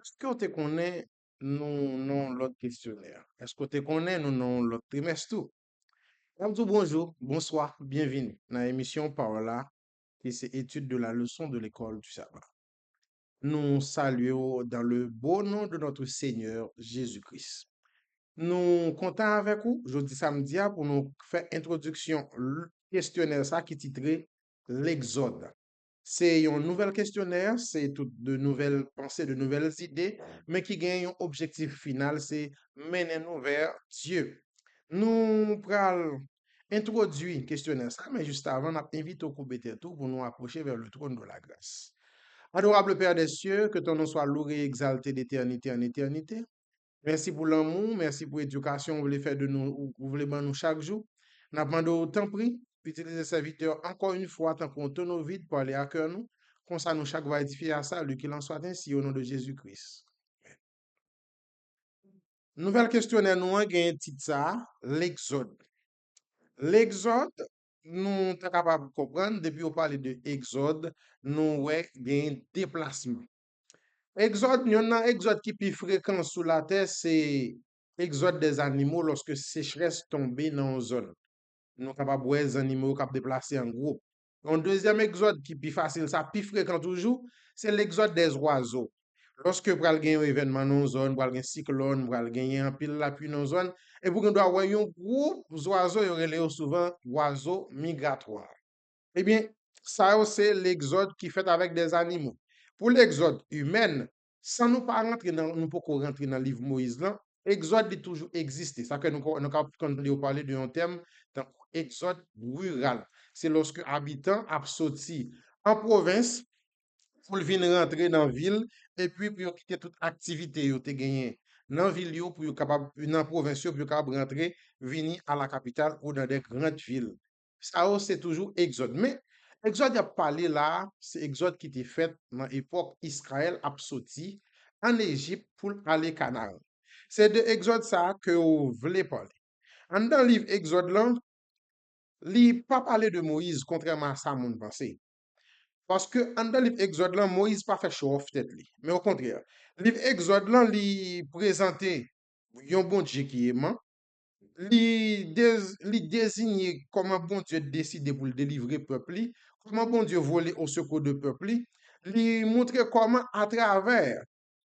Est-ce que tu connais nous non l'autre questionnaire? Est-ce que tu connais nous non l'autre trimestre tout? Abdou, bonjour, bonsoir, bienvenue dans l'émission Parola, qui c'est étude de la leçon de l'école du sabbat. Nous saluons dans le beau nom de notre Seigneur Jésus-Christ. Nous comptons avec vous jeudi samedi pour nous faire introduction le questionnaire ça qui est titré l'Exode. C'est un nouvel questionnaire, c'est toutes de nouvelles pensées, de nouvelles idées, mais qui gagne un objectif final, c'est mener nous vers Dieu. Nous pral introduire le questionnaire ça, mais juste avant, on a invité au tout pour nous approcher vers le trône de la grâce. Adorable Père des cieux, que ton nom soit loué et exalté d'éternité en éternité. Merci pour l'amour, merci pour l'éducation que vous voulez faire de nous, vous voulez ban nous chaque jour. Nous demandons autant prix, puis utiliser serviteur encore une fois, tant qu'on tourne nos vides pour aller à cœur nous. Comme ça, nous chaque va édifier à ça, lui qu'il en soit ainsi au nom de Jésus-Christ. Nouvelle questionnaire, nous avons un titre ça, l'Exode. L'exode, nous sommes capables de comprendre, depuis on parle de Exode, nous avons un déplacement. Exode, il y en a un exode qui est plus fréquent sous la terre, c'est exode des animaux lorsque sécheresse tombe dans une zone. Nous sommes capables de voir les animaux qui déplacer en groupe. Un deuxième exode qui est plus facile, ça plus fréquent toujours, c'est l'exode des oiseaux. Lorsque vous avez un événement dans une zone, vous avez un cyclone, vous avez un pile la pluie dans une zone, et vous doit avoir un groupe d'oiseaux, il y a souvent oiseaux migratoires. Eh bien, ça, c'est l'exode qui fait avec des animaux. Pour l'exode humain, sans nous pas rentrer dans, nous pouvons rentrer dans le livre Moïse là, exode est toujours existé. Ça que nous parler d'un terme, donc exode rural. C'est lorsque habitants ont sorti en province pour venir rentrer dans la ville et puis pour quitter toute activité yo te gagné dans la ville yo, pour capable dans la province yo, pour capable rentrer venir à la capitale ou dans des grandes villes. Ça c'est toujours exode. Mais exode a parlé là, c'est exode qui était fait dans l'époque Israël a sorti en Égypte pour aller Canaan. C'est de exode ça que vous voulez parler. En dans le livre Exode là, il pas parler de Moïse contrairement à ça mon pensée. Parce que dans le livre Exode là, Moïse pas fait show off tête li. Mais au contraire, le livre Exode là, il présentait un bon Dieu qui est aimant, li désigné comment bon Dieu décide pour le délivrer peuple li, comment bon Dieu volait au secours de peuple li, li montrer comment à travers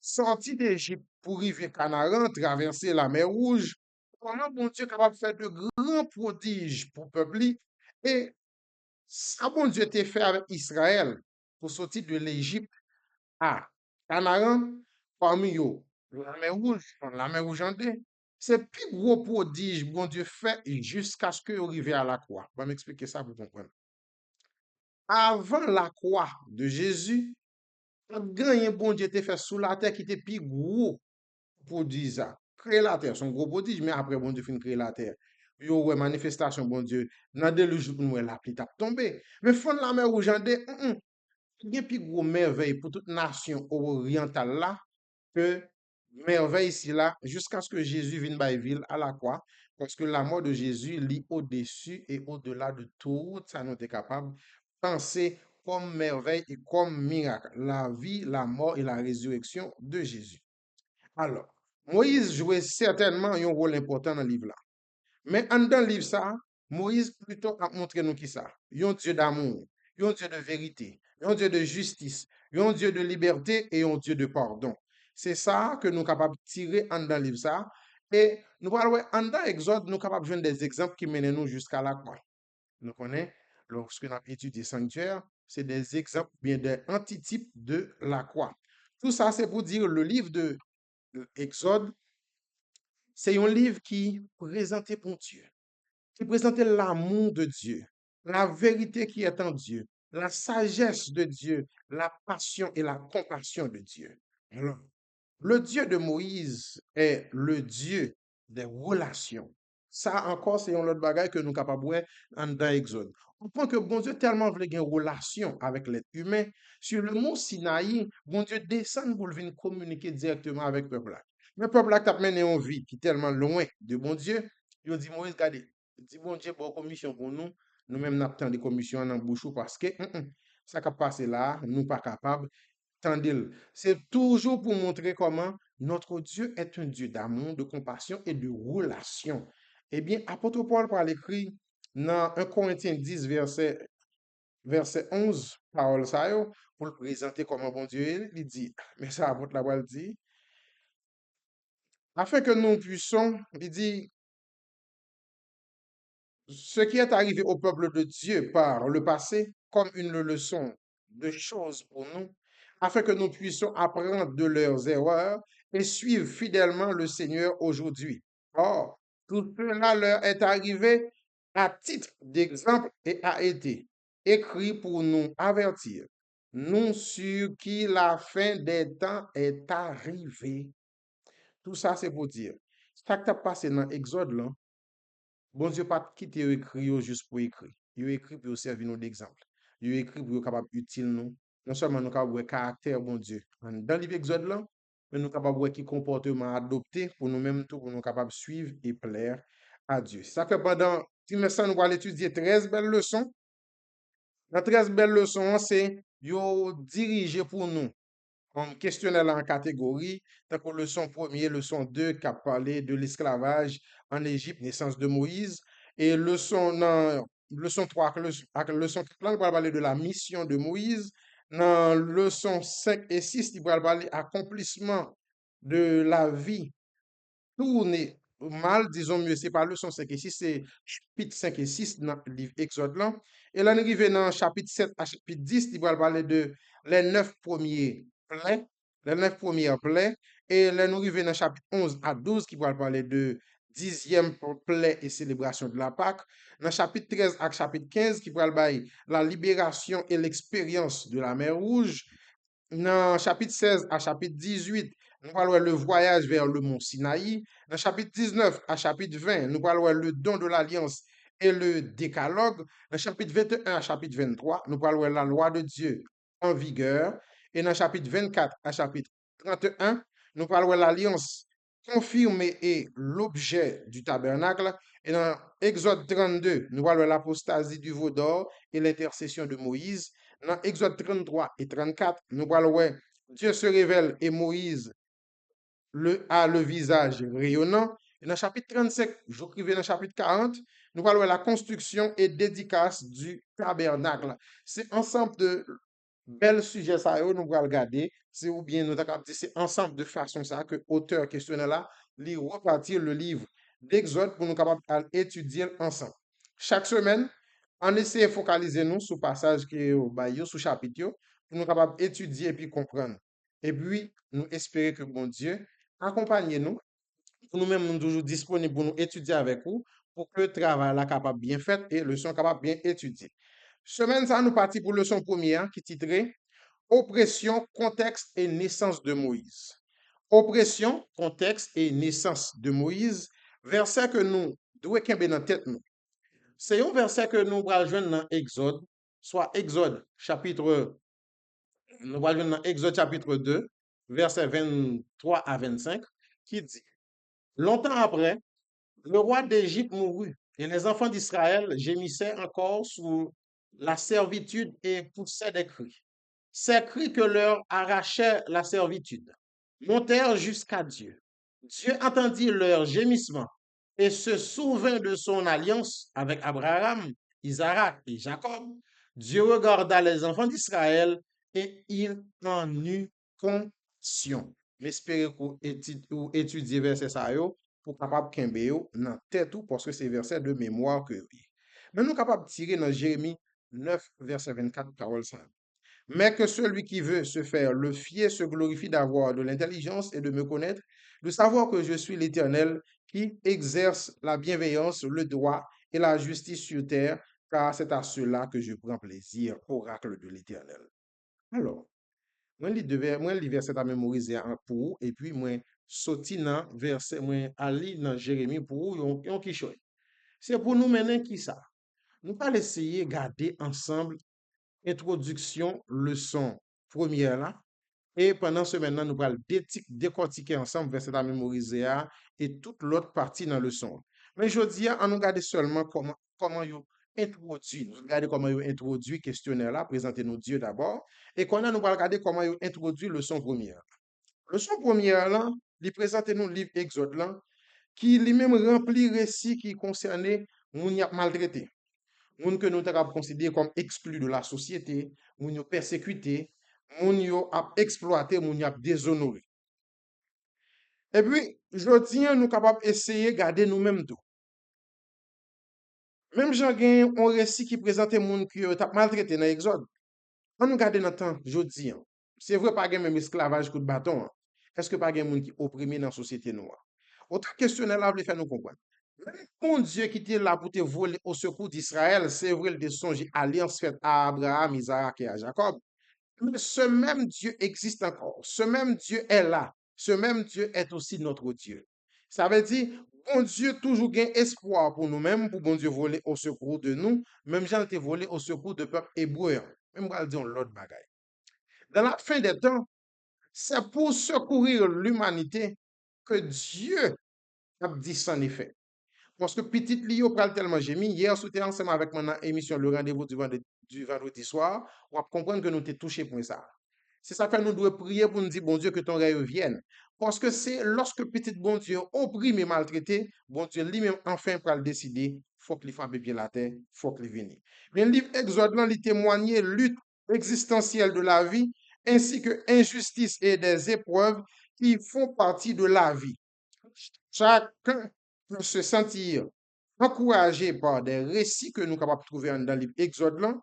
sortir d'Égypte pour arriver Canaan, traverser la mer Rouge, comment bon Dieu est capable de faire de grands prodiges pour le peuple li. Et ça, bon Dieu t'a fait avec Israël pour sortir de l'Égypte à Canaan, parmi eux, la mer Rouge en deux. C'est le plus gros prodige bon Dieu fait jusqu'à ce qu'il arrive à la croix. Je vais m'expliquer ça pour comprendre. Avant la croix de Jésus, un bon Dieu t'a fait sous la terre qui était plus gros prodige ça. Créer la terre, son gros prodige, mais après bon Dieu fin créer la terre. Yo ouais manifestation bon Dieu, dans des jours nous la pluie t'a tombé. Mais fond la mer Rouge en deux, il y a plus gros merveille pour toute nation orientale là que merveille ici là jusqu'à ce que Jésus vienne by ville à la croix parce que la mort de Jésus lit au-dessus et au-delà de tout ça nous est capable de penser comme merveille et comme miracle la vie, la mort et la résurrection de Jésus. Alors, Moïse jouait certainement un rôle important dans le livre là. Mais en dans le livre ça, Moïse plutôt a montré nous qui ça. Un Dieu d'amour, un Dieu de vérité, un Dieu de justice, un Dieu de liberté et un Dieu de pardon. C'est ça que nous sommes capables de tirer en dans le livre ça. Et nous parlons en dans Exode, nous sommes capables de jouer des exemples qui mènent nous jusqu'à la croix. Nous connaissons, lorsque nous avons étudié sanctuaire, c'est des exemples, bien des antitypes de la croix. Tout ça, c'est pour dire le livre de Exode, c'est un livre qui présentait pour Dieu, qui présentait l'amour de Dieu, la vérité qui est en Dieu, la sagesse de Dieu, la passion et la compassion de Dieu. Alors, le Dieu de Moïse est le Dieu des relations. Ça encore, c'est un autre bagage que nous sommes capables de voir dans Exode. On comprend que bon Dieu tellement voulait une relation avec l'être humain. Sur le mont Sinaï, bon Dieu descend pour venir communiquer directement avec le peuple là. Mais le peuple là qui a mené une vie qui est tellement loin de bon Dieu, il dit Moïse, regardez, dit bon Dieu, bonne commission pour nous. Nous-mêmes, nous avons des commissions dans le bouchou parce que ça qui passe là, nous pas capables. Tandil. C'est toujours pour montrer comment notre Dieu est un Dieu d'amour, de compassion et de relation. Eh bien, apôtre Paul parle écrit dans 1 Corinthiens 10, verset 11, parole ça yo, pour le présenter comme un bon Dieu, il dit, mais ça, apôtre la parole dit, afin que nous puissions, il dit, ce qui est arrivé au peuple de Dieu par le passé comme une leçon de choses pour nous, afin que nous puissions apprendre de leurs erreurs et suivre fidèlement le Seigneur aujourd'hui. Or, tout cela leur est arrivé à titre d'exemple et a été écrit pour nous avertir, nous sur qui la fin des temps est arrivée. Tout ça, c'est pour dire. Ça qui a passé dans Exode, là, bon Dieu pas quitter écrit yo juste pour écrire. Il écrit pour servir nous d'exemple. Il écrit pour capable utile nous. Non seulement nous capable voir caractère bon Dieu dans le livre Exode là, mais nous capable voir qui comportement adopter pour nous-mêmes tout pour nous capable suivre et plaire à Dieu. Ça que pendant trimestre nous allons étudier 13 belles leçons. Dans 13 belles leçons, c'est yo dirigé pour nous on questionnait en catégorie, tant que leçon 1er, leçon 2, qui a parlé de l'esclavage en Égypte, naissance de Moïse, et leçon 3, leçon 4, on va parler de la mission de Moïse, dans leçon 5 et 6, il va parler accomplissement de la vie tourner mal, disons mieux, c'est pas leçon 5 et 6, c'est chapitre 5 et 6 dans le livre Exode là. Et là, nous arrivons dans chapitre 7 à chapitre 10, il va parler de les 9 premiers plaies, les 9 premières plaies. Et là, nous arrivons dans chapitre 11 à 12, qui va parler de 10e plaie et célébration de la Pâque. Dans chapitre 13 à chapitre 15, qui va parler la libération et l'expérience de la mer Rouge. Dans chapitre 16 à chapitre 18, nous parlons le voyage vers le mont Sinaï. Dans chapitre 19 à chapitre 20, nous parlons le don de l'alliance et le décalogue. Dans chapitre 21 à chapitre 23, nous parlons la loi de Dieu en vigueur. Et dans chapitre 24 à chapitre 31, nous parlons l'alliance confirmée et l'objet du tabernacle. Et dans Exode 32, nous parlons l'apostasie du veau d'or et l'intercession de Moïse. Dans Exode 33 et 34, nous parlons ouais, Dieu se révèle et Moïse a le visage rayonnant. Et dans le chapitre 35, j'écrivais dans le chapitre 40, nous parlons de la construction et dédicace du tabernacle. C'est ensemble de bel sujets ça yo, nous allons regarder, c'est ou bien nous avons dit c'est ensemble de façon ça que auteur questionnaire là, lui repartir le livre d'Exode pour nous capables étudier ensemble. Chaque semaine, on essaie de focaliser nous sur le passage qui est au bail, sous chapitre, yo, pour nous capables étudier et puis comprendre. Et puis, nous espérer que bon Dieu accompagne nous, pour nous-mêmes nous toujours disponibles pour nous étudier avec vous, pour que le travail là capable bien fait et le son capable bien étudié. Semaine ça, nous parti pour leçon première qui titrait Oppression, contexte et naissance de Moïse. Oppression, contexte et naissance de Moïse, verset que nous devons kembe dans tête nous. C'est un verset que nous allons joindre dans Exode, soit Exode chapitre, nous allons joindre dans Exode chapitre 2, verset 23 à 25, qui dit, longtemps après, le roi d'Égypte mourut et les enfants d'Israël gémissaient encore sous la servitude et poussaient des cris. Ces cris que leur arrachait la servitude montèrent jusqu'à Dieu. Dieu entendit leurs gémissements et se souvint de son alliance avec Abraham, Isaac et Jacob. Dieu regarda les enfants d'Israël et il en eut compassion. J'espère que vous étudiez verset ça pour capable kembe yo dans tête ou parce que c'est verset de mémoire que oui. Mais nous capable tirer dans Jérémie 9 verset 24 parole ça. Mais que celui qui veut se faire le fier se glorifie d'avoir de l'intelligence et de me connaître, de savoir que je suis l'Éternel qui exerce la bienveillance, le droit et la justice sur terre, car c'est à cela que je prends plaisir, oracle de l'Éternel. Alors, moi, li verset à mémoriser pour vous, et puis moi, sorti dans verset, moi, aller dans Jérémie pour vous, yon qui choy. C'est pour nous mener qui ça? Nous allons essayer de garder ensemble introduction, leçon première là. Et pendant ce maintenant, nous allons décortiquer ensemble verset à mémoriser et toute l'autre partie dans le leçon. Mais je dis, on nous garde seulement comment introduit. Nous regardons comment ils ont introduit questionnaire là, présenter nous Dieu d'abord. Et qu'on a nous va regarder comment ils ont introduit leçon première. Leçon première là, il présente nous le livre Exode là, qui lui-même remplit récit qui concernait moun y a maltraité. Moun que nous avons considéré comme exclus de la société, moun yo persécuté, moun yo a exploité, moun yo a déshonoré. Et puis, je tiens nous capables d'essayer de garder nous-mêmes tout. Même j'en gagne un récit qui présentait moun qui a maltraité dans l'Exode. On nous garde dans le temps, je dis. C'est vrai, pas même esclavage coup de bâton. Hein. Est-ce que pas de moun qui opprimé dans la société noire? Autre questionnaire là, vous faire nous comprendre. Même bon Dieu qui était là pour te voler au secours d'Israël, c'est vrai, le songe alliance faite à Abraham, Isaac et à Jacob. Mais ce même Dieu existe encore. Ce même Dieu est là. Ce même Dieu est aussi notre Dieu. Ça veut dire, bon Dieu toujours gain espoir pour nous-mêmes, pour bon Dieu voler au secours de nous, même Jean été volé au secours de peuple hébreu. Même quand dire l'autre bagaille. Dans la fin des temps, c'est pour secourir l'humanité que Dieu a dit sans effet. Parce que petit Lio pral tellement gémi, hier, c'était ensemble avec mon émission Le Rendez-vous du vendredi soir, on va comprendre que nous t'es touché pour ça. C'est ça que nous devons prier pour nous dire, bon Dieu, que ton règne vienne. Parce que c'est lorsque petit bon Dieu opprime et maltraité, bon Dieu lui-même enfin pour le décider, faut qu'il fasse bien la terre, faut qu'il vienne. Mais le livre Exode, là, il témoigne lutte existentielle de la vie, ainsi que injustice et des épreuves qui font partie de la vie. Chacun peut se sentir encouragé par des récits que nous sommes capables de trouver dans le livre Exode là,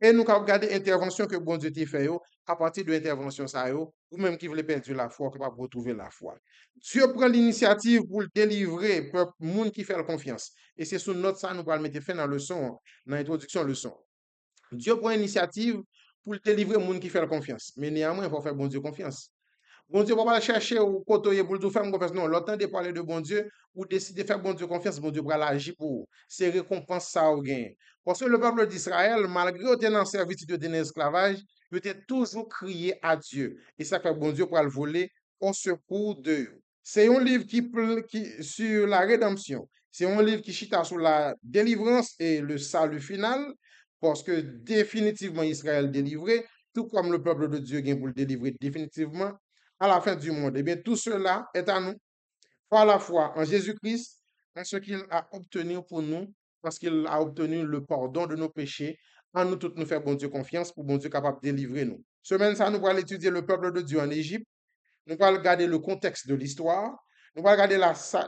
et nous sommes regarder l'intervention que bon Dieu t'a fait à partir de l'intervention ça ou même qui voulait perdre la foi, capable de retrouver la foi. Dieu prend l'initiative pour le délivrer peuple monde qui fait la confiance. Et c'est sous notre ça nous allons mettre fin dans le son, dans l'introduction leçon. Dieu prend l'initiative pour le délivrer monde qui fait la confiance. Mais néanmoins, il faut faire bon Dieu confiance. Bon Dieu, on va pas chercher ou côtoyer pour tout faire confiance. Non, l'autre de parler de bon Dieu, ou décider de faire bon Dieu confiance, bon Dieu va l'agir pour vous. C'est récompense ça au gain. Parce que le peuple d'Israël, malgré qu'il était dans servitude de l'esclavage, il était toujours crié à Dieu. Et ça fait bon Dieu pour le voler au secours d'eux. C'est un livre qui sur la rédemption. C'est un livre qui chita sur la délivrance et le salut final. Parce que définitivement Israël délivré, tout comme le peuple de Dieu vient pour le délivrer définitivement à la fin du monde. Eh bien, tout cela est à nous, par la foi en Jésus-Christ, en ce qu'il a obtenu pour nous, parce qu'il a obtenu le pardon de nos péchés, en nous tous nous faire bon Dieu confiance pour bon Dieu capable de délivrer nous. Semaine ça, nous allons étudier le peuple de Dieu en Égypte, nous allons regarder le contexte de l'histoire, nous allons regarder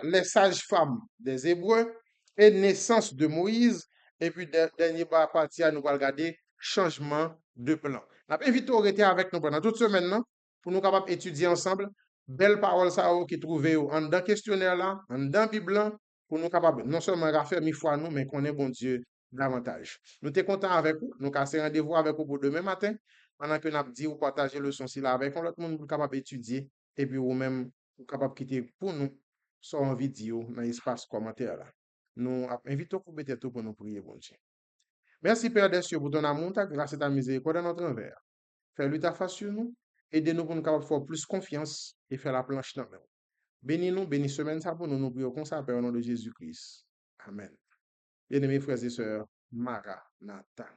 les sages-femmes des Hébreux et naissance de Moïse, et puis dernier partie, nous allons regarder changement de plan. Nous invité à rester avec nous pendant toute semaine, non? Pour nous capables d'étudier ensemble. Belle parole ça qui trouvé en dans questionnaire là, en dans Bible pour nous capables non seulement raffermir foi nous, mais qu'on est bon Dieu davantage. Nous sommes contents avec vous. Nous avons rendez-vous avec vous pour demain matin. Pendant que nous avons dit ou partager le son là avec l'autre monde pour capable d'étudier et puis vous-même vous capable quitter pour nous sur en vidéo dans l'espace commentaire là. Nous invitons pour mettre tout pour nous prier bon Dieu. Merci Père des cieux pour ton amour, ta grâce et ta miséricorde dans notre envers. Fais-lui ta face sur nous. Aidez-nous pour nous capables de faire plus confiance et faire la planche dans nous. Bénis-nous, bénis semaine ça pour nous, nous prions comme ça, Père, au nom de Jésus-Christ. Amen. Bien-aimés frères et sœurs, Maranatha.